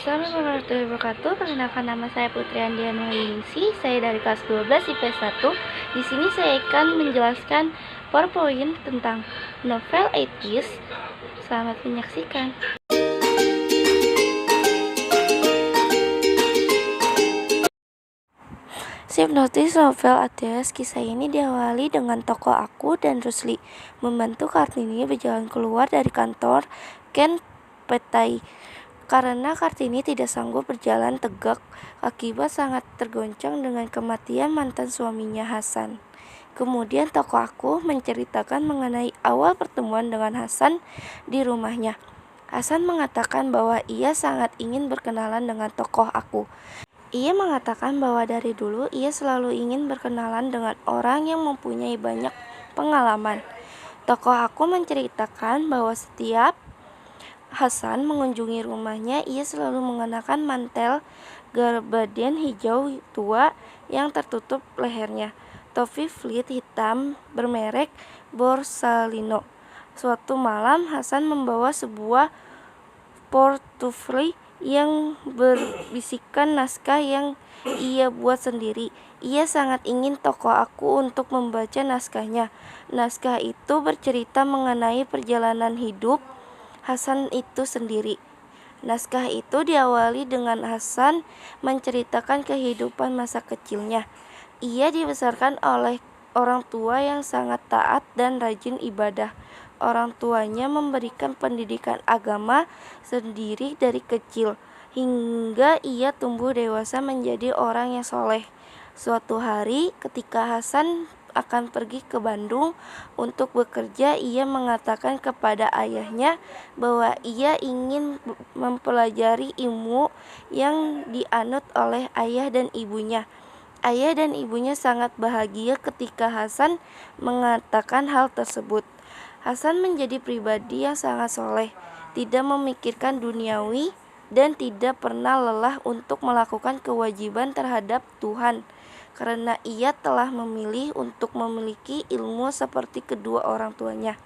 Assalamualaikum warahmatullahi wabarakatuh. Perkenalkan, nama saya Putri Andiana Yingsi. Saya dari kelas 12 IPS 1. Di sini saya akan menjelaskan PowerPoint tentang novel Atheist. Selamat menyaksikan. Hipnotis novel Atheist. Kisah ini diawali dengan tokoh aku dan Rusli membantu Kartini berjalan keluar dari kantor Ken Petai. Karena Kartini tidak sanggup berjalan tegak akibat sangat tergoncang dengan kematian mantan suaminya Hasan. Kemudian tokoh aku menceritakan mengenai awal pertemuan dengan Hasan di rumahnya. Hasan mengatakan bahwa ia sangat ingin berkenalan dengan tokoh aku. Ia mengatakan bahwa dari dulu ia selalu ingin berkenalan dengan orang yang mempunyai banyak pengalaman. Tokoh aku menceritakan bahwa setiap Hasan mengunjungi rumahnya, ia selalu mengenakan mantel gabardine hijau tua yang tertutup lehernya, topi fleece hitam bermerek Borsalino. Suatu malam, Hasan membawa sebuah portfolio yang berbisikan naskah yang ia buat sendiri. Ia sangat ingin tokoh aku untuk membaca naskahnya. Naskah itu bercerita mengenai perjalanan hidup Hasan itu sendiri. Naskah itu diawali dengan Hasan menceritakan kehidupan masa kecilnya. Ia dibesarkan oleh orang tua yang sangat taat dan rajin ibadah. Orang tuanya memberikan pendidikan agama sendiri dari kecil, hingga ia tumbuh dewasa menjadi orang yang soleh. Suatu hari ketika Hasan akan pergi ke Bandung untuk bekerja, ia mengatakan kepada ayahnya bahwa ia ingin mempelajari ilmu yang dianut oleh ayah dan ibunya. Ayah dan ibunya sangat bahagia ketika Hasan mengatakan hal tersebut. Hasan menjadi pribadi yang sangat soleh, tidak memikirkan duniawi, dan tidak pernah lelah untuk melakukan kewajiban terhadap Tuhan, karena ia telah memilih untuk memiliki ilmu seperti kedua orang tuanya.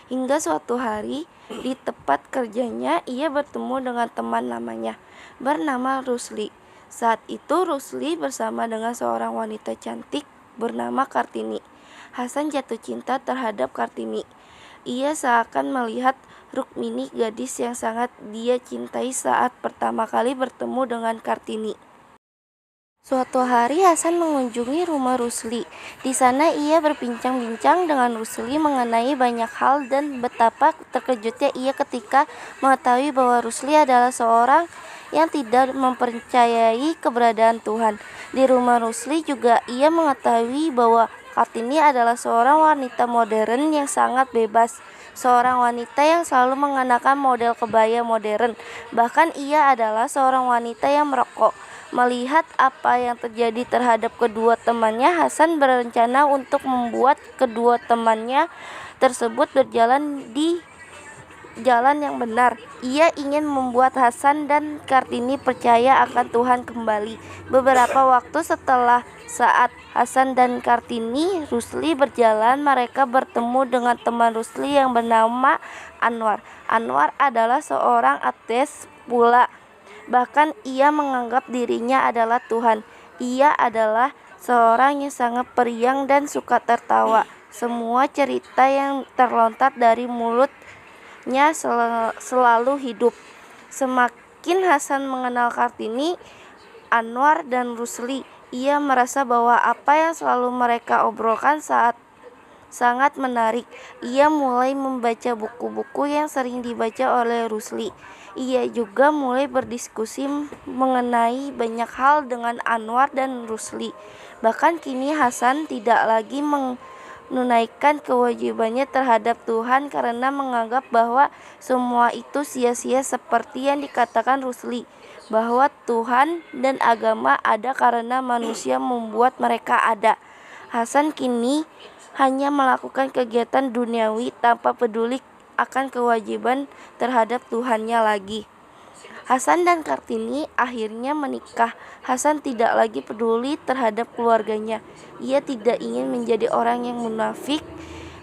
Hingga suatu hari, di tempat kerjanya, ia bertemu dengan teman lamanya, bernama Rusli. Saat itu Rusli bersama dengan seorang wanita cantik bernama Kartini. Hasan jatuh cinta terhadap Kartini. Ia seakan melihat Rukmini, gadis yang sangat dia cintai saat pertama kali bertemu dengan Kartini. Suatu hari Hasan mengunjungi rumah Rusli. Di sana ia berbincang-bincang dengan Rusli mengenai banyak hal, dan betapa terkejutnya ia ketika mengetahui bahwa Rusli adalah seorang yang tidak mempercayai keberadaan Tuhan. Di rumah Rusli juga ia mengetahui bahwa Kartini adalah seorang wanita modern yang sangat bebas, seorang wanita yang selalu mengenakan model kebaya modern. Bahkan ia adalah seorang wanita yang merokok. Melihat apa yang terjadi terhadap kedua temannya, Hasan berencana untuk membuat kedua temannya tersebut berjalan di jalan yang benar. Ia ingin membuat Hasan dan Kartini percaya akan Tuhan kembali. Beberapa waktu setelah saat Hasan dan Kartini, Rusli berjalan, mereka bertemu dengan teman Rusli yang bernama Anwar. Anwar adalah seorang ateis pula. Bahkan ia menganggap dirinya adalah Tuhan. Ia adalah seorang yang sangat periang dan suka tertawa. Semua cerita yang terlontar dari mulutnya selalu hidup. Semakin Hasan mengenal Kartini, Anwar, dan Rusli, ia merasa bahwa apa yang selalu mereka obrolkan sangat menarik. Ia mulai membaca buku-buku yang sering dibaca oleh Rusli. Ia juga mulai berdiskusi mengenai banyak hal dengan Anwar dan Rusli. Bahkan kini Hasan tidak lagi menunaikan kewajibannya terhadap Tuhan karena menganggap bahwa semua itu sia-sia, seperti yang dikatakan Rusli, bahwa Tuhan dan agama ada karena manusia membuat mereka ada. Hasan kini hanya melakukan kegiatan duniawi tanpa peduli akan kewajiban terhadap Tuhannya lagi. Hasan dan Kartini akhirnya menikah. Hasan tidak lagi peduli terhadap keluarganya. Ia tidak ingin menjadi orang yang munafik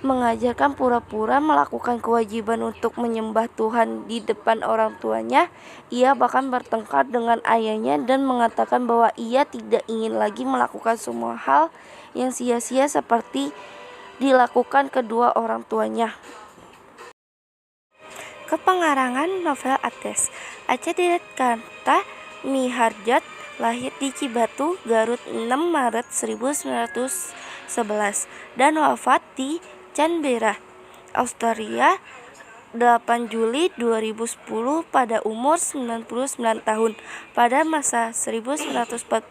mengajarkan pura-pura melakukan kewajiban untuk menyembah Tuhan di depan orang tuanya. Ia bahkan bertengkar dengan ayahnya dan mengatakan bahwa ia tidak ingin lagi melakukan semua hal yang sia-sia seperti dilakukan kedua orang tuanya. Kepengarangan novel Ates. Acha Direkanta Miharjat lahir di Cibatu, Garut 6 Maret 1911 dan wafat di Canberra, Australia 8 Juli 2010 pada umur 99 tahun. Pada masa 1945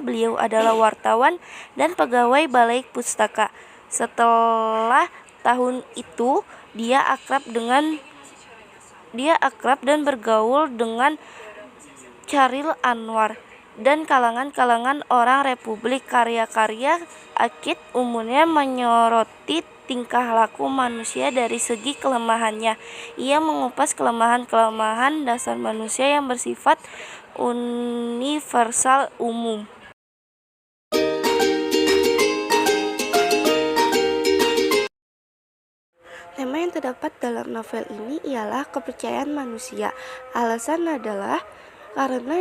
beliau adalah wartawan dan pegawai Balai Pustaka. Setelah tahun itu dia akrab dan bergaul dengan Chairil Anwar dan kalangan-kalangan orang Republik. Karya-karya Akid umumnya menyoroti tingkah laku manusia dari segi kelemahannya. Ia mengupas kelemahan-kelemahan dasar manusia yang bersifat universal umum. Tema yang terdapat dalam novel ini ialah kepercayaan manusia. Alasan adalah karena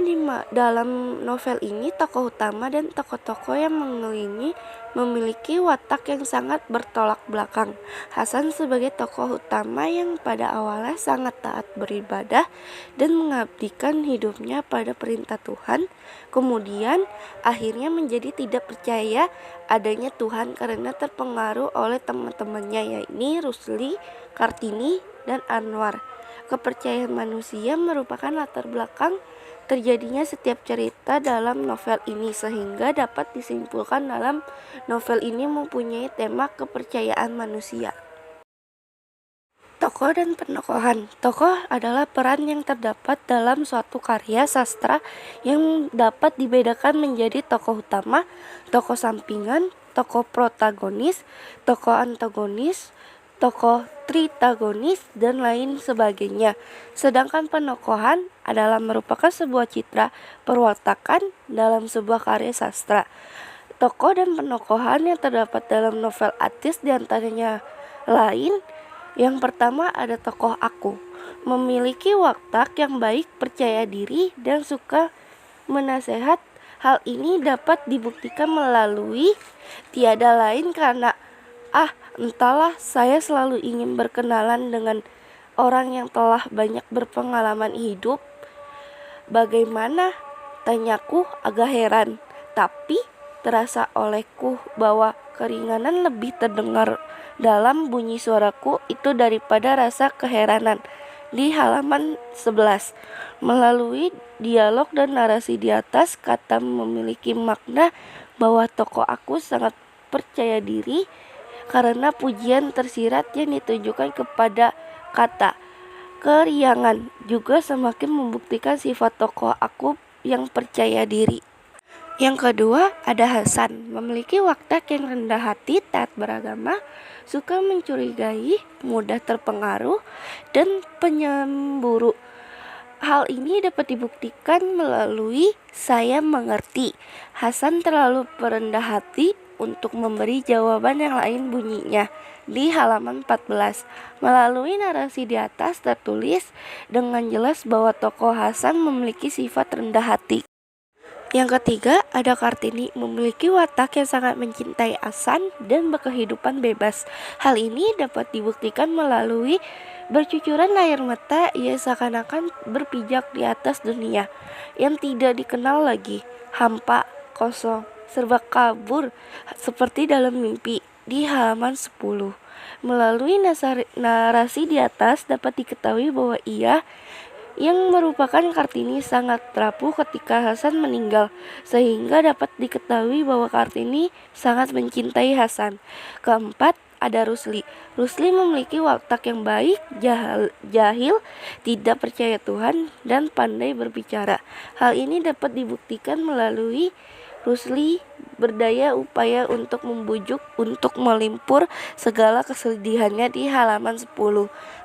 dalam novel ini tokoh utama dan tokoh-tokoh yang mengelilingi memiliki watak yang sangat bertolak belakang. Hasan sebagai tokoh utama yang pada awalnya sangat taat beribadah dan mengabdikan hidupnya pada perintah Tuhan, kemudian akhirnya menjadi tidak percaya adanya Tuhan karena terpengaruh oleh teman-temannya, yakni Rusli, Kartini, dan Anwar. Kepercayaan manusia merupakan latar belakang terjadinya setiap cerita dalam novel ini, sehingga dapat disimpulkan dalam novel ini mempunyai tema kepercayaan manusia. Tokoh dan penokohan. Tokoh adalah peran yang terdapat dalam suatu karya sastra yang dapat dibedakan menjadi tokoh utama, tokoh sampingan, tokoh protagonis, tokoh antagonis, tokoh tritagonis, dan lain sebagainya. Sedangkan penokohan adalah merupakan sebuah citra perwatakan dalam sebuah karya sastra. Tokoh dan penokohan yang terdapat dalam novel Atis diantaranya lain. Yang pertama ada tokoh Aku, memiliki watak yang baik, percaya diri, dan suka menasehat. Hal ini dapat dibuktikan melalui tiada lain karena entahlah, saya selalu ingin berkenalan dengan orang yang telah banyak berpengalaman hidup. Bagaimana? Tanyaku agak heran, tapi terasa olehku bahwa keringanan lebih terdengar dalam bunyi suaraku itu daripada rasa keheranan. Di halaman 11, melalui dialog dan narasi di atas, kata memiliki makna bahwa tokoh Aku sangat percaya diri karena pujian tersirat yang ditujukan kepada kata. Keriangan juga semakin membuktikan sifat tokoh Aku yang percaya diri. Yang kedua ada Hasan, memiliki watak yang rendah hati, taat beragama, suka mencurigai, mudah terpengaruh, dan penyemburu. Hal ini dapat dibuktikan melalui saya mengerti. Hasan terlalu rendah hati untuk memberi jawaban yang lain bunyinya. Di halaman 14, melalui narasi di atas tertulis dengan jelas bahwa tokoh Hasan memiliki sifat rendah hati. Yang ketiga ada Kartini, memiliki watak yang sangat mencintai Hasan dan berkehidupan bebas. Hal ini dapat dibuktikan melalui bercucuran air mata. Ia seakan-akan berpijak di atas dunia yang tidak dikenal lagi, hampa, kosong, serba kabur seperti dalam mimpi. Di halaman 10, melalui narasi di atas dapat diketahui bahwa ia yang merupakan Kartini sangat rapuh ketika Hasan meninggal, sehingga dapat diketahui bahwa Kartini sangat mencintai Hasan. Keempat ada Rusli. Rusli memiliki watak yang baik, jahil, tidak percaya Tuhan, dan pandai berbicara. Hal ini dapat dibuktikan melalui Rusli berdaya upaya untuk membujuk untuk melimpur segala kesedihannya di halaman 10.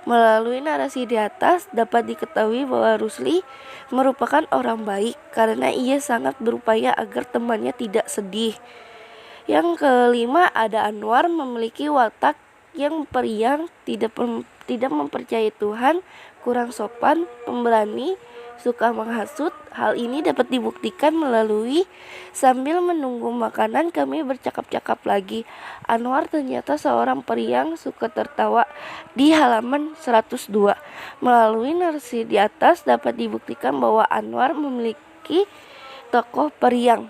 Melalui narasi di atas dapat diketahui bahwa Rusli merupakan orang baik karena ia sangat berupaya agar temannya tidak sedih. Yang kelima ada Anwar, memiliki watak yang periang, tidak mempercayai Tuhan, kurang sopan, pemberani, suka menghasut. Hal ini dapat dibuktikan melalui sambil menunggu makanan kami bercakap-cakap lagi. Anwar ternyata seorang periang, suka tertawa. Di halaman 102. Melalui narasi di atas dapat dibuktikan bahwa Anwar memiliki tokoh periang.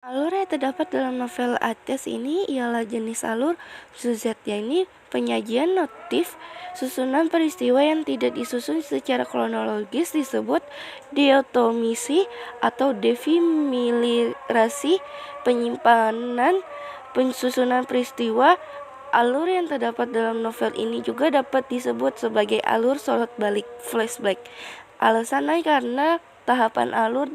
Alur yang terdapat dalam novel Ates ini ialah jenis alur suzet, yakni penyajian motif susunan peristiwa yang tidak disusun secara kronologis disebut diotomisi atau defamiliasi. Penyimpanan pensusunan peristiwa. Alur yang terdapat dalam novel ini juga dapat disebut sebagai alur sorot balik flashback. Alasannya karena tahapan alur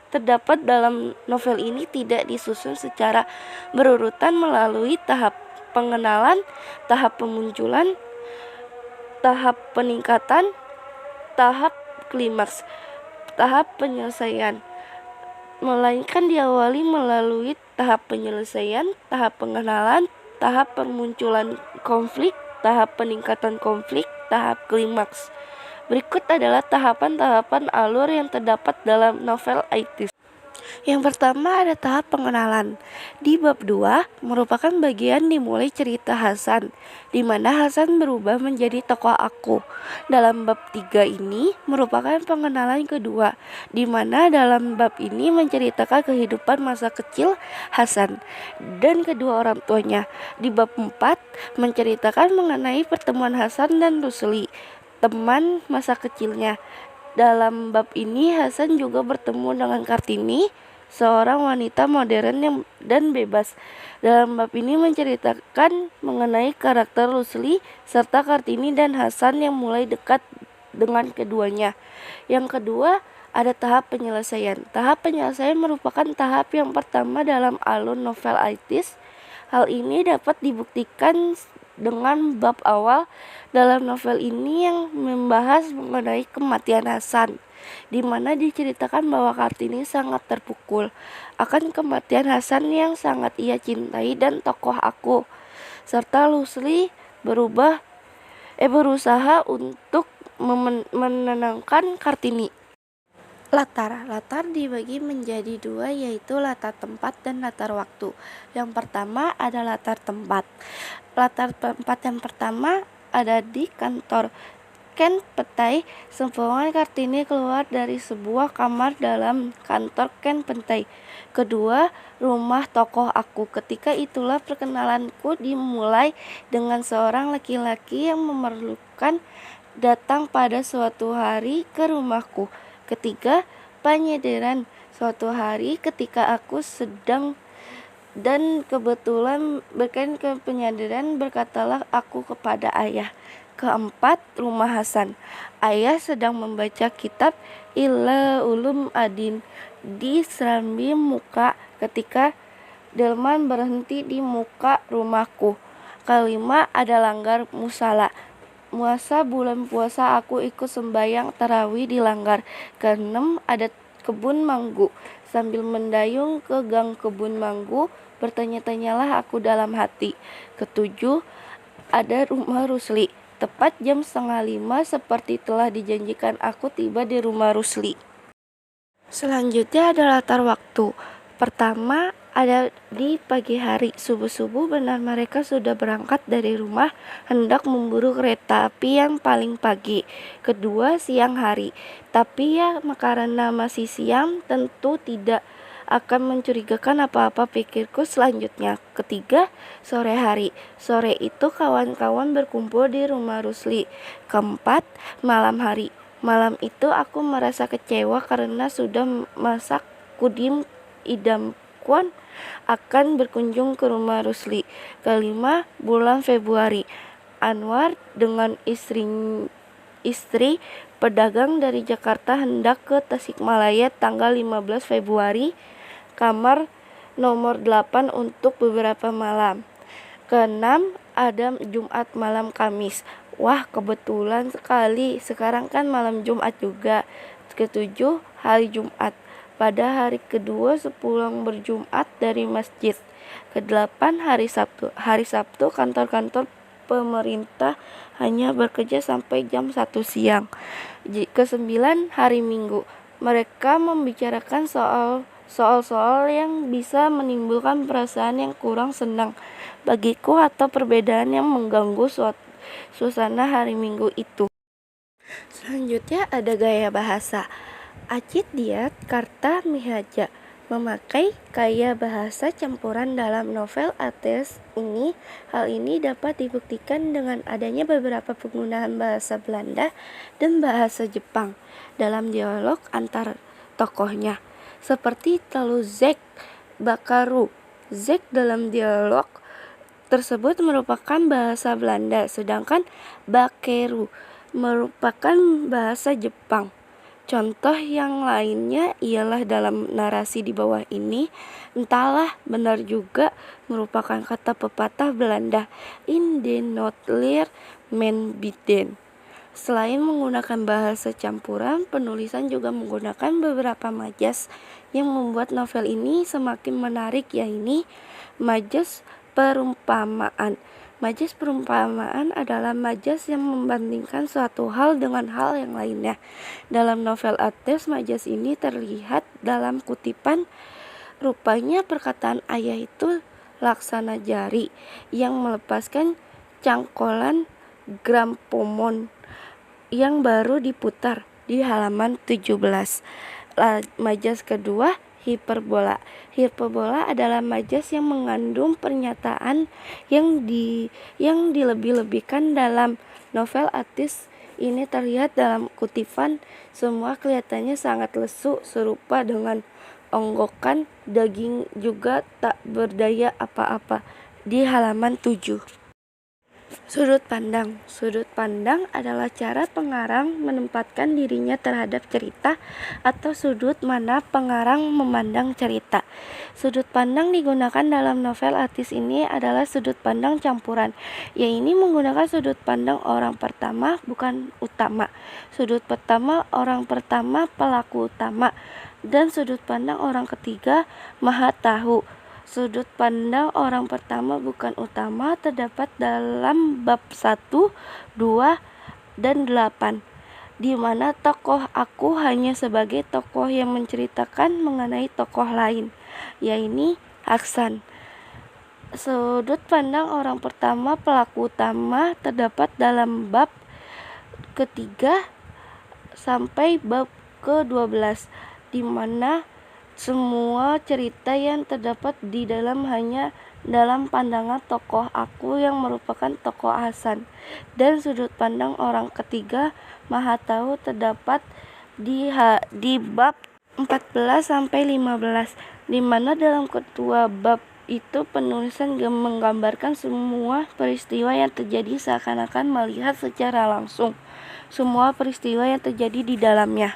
terdapat dalam novel ini tidak disusun secara berurutan melalui tahap pengenalan, tahap pemunculan, tahap peningkatan, tahap klimaks, tahap penyelesaian, melainkan diawali melalui tahap penyelesaian, tahap pengenalan, tahap pemunculan konflik, tahap peningkatan konflik, tahap klimaks. Berikut adalah tahapan-tahapan alur yang terdapat dalam novel Ates. Yang pertama ada tahap pengenalan. Di bab 2 merupakan bagian dimulai cerita Hasan, di mana Hasan berubah menjadi tokoh aku. Dalam bab 3 ini merupakan pengenalan kedua, di mana dalam bab ini menceritakan kehidupan masa kecil Hasan dan kedua orang tuanya. Di bab 4 menceritakan mengenai pertemuan Hasan dan Rusli, teman masa kecilnya. Dalam bab ini Hasan juga bertemu dengan Kartini, seorang wanita modern dan bebas. Dalam bab ini menceritakan mengenai karakter Rusli serta Kartini dan Hasan yang mulai dekat dengan keduanya. Yang kedua ada tahap penyelesaian. Tahap penyelesaian merupakan tahap yang pertama dalam alur novel Ates. Hal ini dapat dibuktikan dengan bab awal dalam novel ini yang membahas mengenai kematian Hasan, di mana diceritakan bahwa Kartini sangat terpukul akan kematian Hasan yang sangat ia cintai dan tokoh aku, serta Rusli berusaha untuk menenangkan Kartini. Latar dibagi menjadi dua, yaitu latar tempat dan latar waktu. Yang pertama ada latar tempat. Latar tempat yang pertama ada di kantor Ken Petai. Sempawan Kartini keluar dari sebuah kamar dalam kantor Ken Petai. Kedua, rumah tokoh aku. Ketika itulah perkenalanku dimulai dengan seorang laki-laki yang memerlukan datang pada suatu hari ke rumahku. Ketiga, penyederan. Suatu hari ketika aku sedang dan kebetulan berkaitan ke penyederan, berkatalah aku kepada ayah. Keempat, rumah Hasan. Ayah sedang membaca kitab Ila Ulum Adin di serambi muka ketika delman berhenti di muka rumahku. Kelima, ada langgar musala. Puasa bulan puasa aku ikut sembahyang tarawih di langgar. Keenam, ada kebun manggu. Sambil mendayung ke gang kebun manggu, bertanya-tanyalah aku dalam hati. Ketujuh, ada rumah Rusli. Tepat jam 4:30 seperti telah dijanjikan aku tiba di rumah Rusli. Selanjutnya ada latar waktu. Pertama ada di pagi hari. Subuh-subuh benar mereka sudah berangkat dari rumah hendak memburu kereta api yang paling pagi. Kedua, siang hari. Tapi ya karena masih siang tentu tidak akan mencurigakan apa-apa, pikirku selanjutnya. Ketiga, sore hari. Sore itu kawan-kawan berkumpul di rumah Rusli. Keempat, malam hari. Malam itu aku merasa kecewa karena sudah masak kudim idamkuan akan berkunjung ke rumah Rusli. Kelima, bulan Februari. Anwar dengan istri pedagang dari Jakarta hendak ke Tasikmalaya tanggal 15 Februari, kamar nomor 8 untuk beberapa malam. Keenam, ada Jumat malam Kamis. Wah, kebetulan sekali, sekarang kan malam Jumat juga. Ketujuh, hari Jumat. Pada hari kedua sepulang berjumat dari masjid. Kedelapan, hari Sabtu. Hari Sabtu kantor-kantor pemerintah hanya bekerja sampai jam 1 siang. Kesembilan, hari Minggu. Mereka membicarakan soal-soal yang bisa menimbulkan perasaan yang kurang senang bagiku atau perbedaan yang mengganggu suasana hari Minggu itu. Selanjutnya ada gaya bahasa. Ajit Diat Karta Mihaja memakai gaya bahasa campuran dalam novel Atees ini. Hal ini dapat dibuktikan dengan adanya beberapa penggunaan bahasa Belanda dan bahasa Jepang dalam dialog antar tokohnya. Seperti Teluzek Bakaru. Zek dalam dialog tersebut merupakan bahasa Belanda, sedangkan Bakeru merupakan bahasa Jepang. Contoh yang lainnya ialah dalam narasi di bawah ini, entahlah benar juga merupakan kata pepatah Belanda, in den noodleer men biden. Selain menggunakan bahasa campuran, penulisan juga menggunakan beberapa majas yang membuat novel ini semakin menarik, yaitu majas perumpamaan. Majas perumpamaan adalah majas yang membandingkan suatu hal dengan hal yang lainnya. Dalam novel Atees, majas ini terlihat dalam kutipan, rupanya perkataan ayah itu laksana jari yang melepaskan cangkolan grampomon yang baru diputar di halaman 17. Majas kedua, hiperbola. Hiperbola adalah majas yang mengandung pernyataan yang dilebih-lebihkan. Dalam novel Atees ini terlihat dalam kutipan, semua kelihatannya sangat lesu, serupa dengan onggokan daging juga tak berdaya apa-apa, di halaman 7. Sudut pandang. Sudut pandang adalah cara pengarang menempatkan dirinya terhadap cerita atau sudut mana pengarang memandang cerita. Sudut pandang digunakan dalam novel Atees ini adalah sudut pandang campuran, yaitu menggunakan sudut pandang orang pertama bukan utama, sudut pertama orang pertama pelaku utama, dan sudut pandang orang ketiga maha tahu. Sudut pandang orang pertama bukan utama terdapat dalam bab 1, 2, dan 8, di mana tokoh aku hanya sebagai tokoh yang menceritakan mengenai tokoh lain, yaitu Aksan. Sudut pandang orang pertama pelaku utama terdapat dalam bab ketiga sampai bab ke-12, di mana semua cerita yang terdapat di dalam hanya dalam pandangan tokoh aku yang merupakan tokoh Hasan. Dan sudut pandang orang ketiga maha tahu terdapat di bab 14 sampai 15, di mana dalam kedua bab itu penulisan menggambarkan semua peristiwa yang terjadi seakan-akan melihat secara langsung semua peristiwa yang terjadi di dalamnya.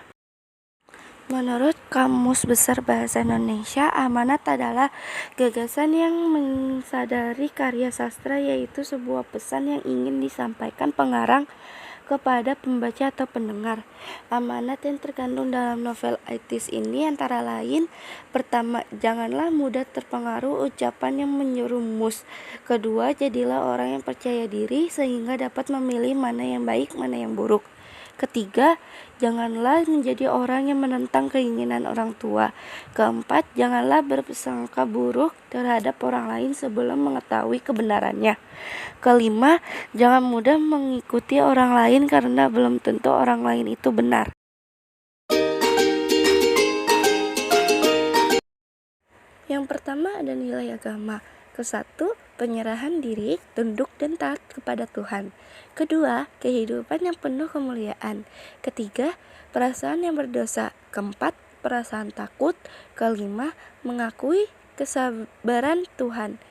Menurut Kamus Besar Bahasa Indonesia, amanat adalah gagasan yang mensadari karya sastra, yaitu sebuah pesan yang ingin disampaikan pengarang kepada pembaca atau pendengar. Amanat yang terkandung dalam novel Atees ini antara lain: pertama, janganlah mudah terpengaruh ucapan yang menyerumus. Kedua, jadilah orang yang percaya diri sehingga dapat memilih mana yang baik, mana yang buruk. Ketiga, janganlah menjadi orang yang menentang keinginan orang tua. Keempat, janganlah berprasangka buruk terhadap orang lain sebelum mengetahui kebenarannya. Kelima, jangan mudah mengikuti orang lain karena belum tentu orang lain itu benar. Yang pertama ada nilai agama. Kesatu, penyerahan diri, tunduk dan taat kepada Tuhan. Kedua, kehidupan yang penuh kemuliaan. Ketiga, perasaan yang berdosa. Keempat, perasaan takut. Kelima, mengakui kesabaran Tuhan.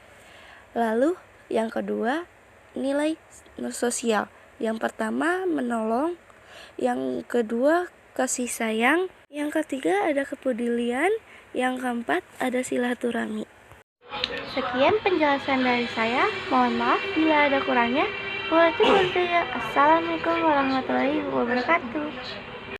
Lalu, yang kedua, nilai sosial. Yang pertama, menolong. Yang kedua, kasih sayang. Yang ketiga, ada kepedulian. Yang keempat, ada silaturahmi. Sekian penjelasan dari saya. Mohon maaf bila ada kurangnya. Assalamualaikum warahmatullahi wabarakatuh.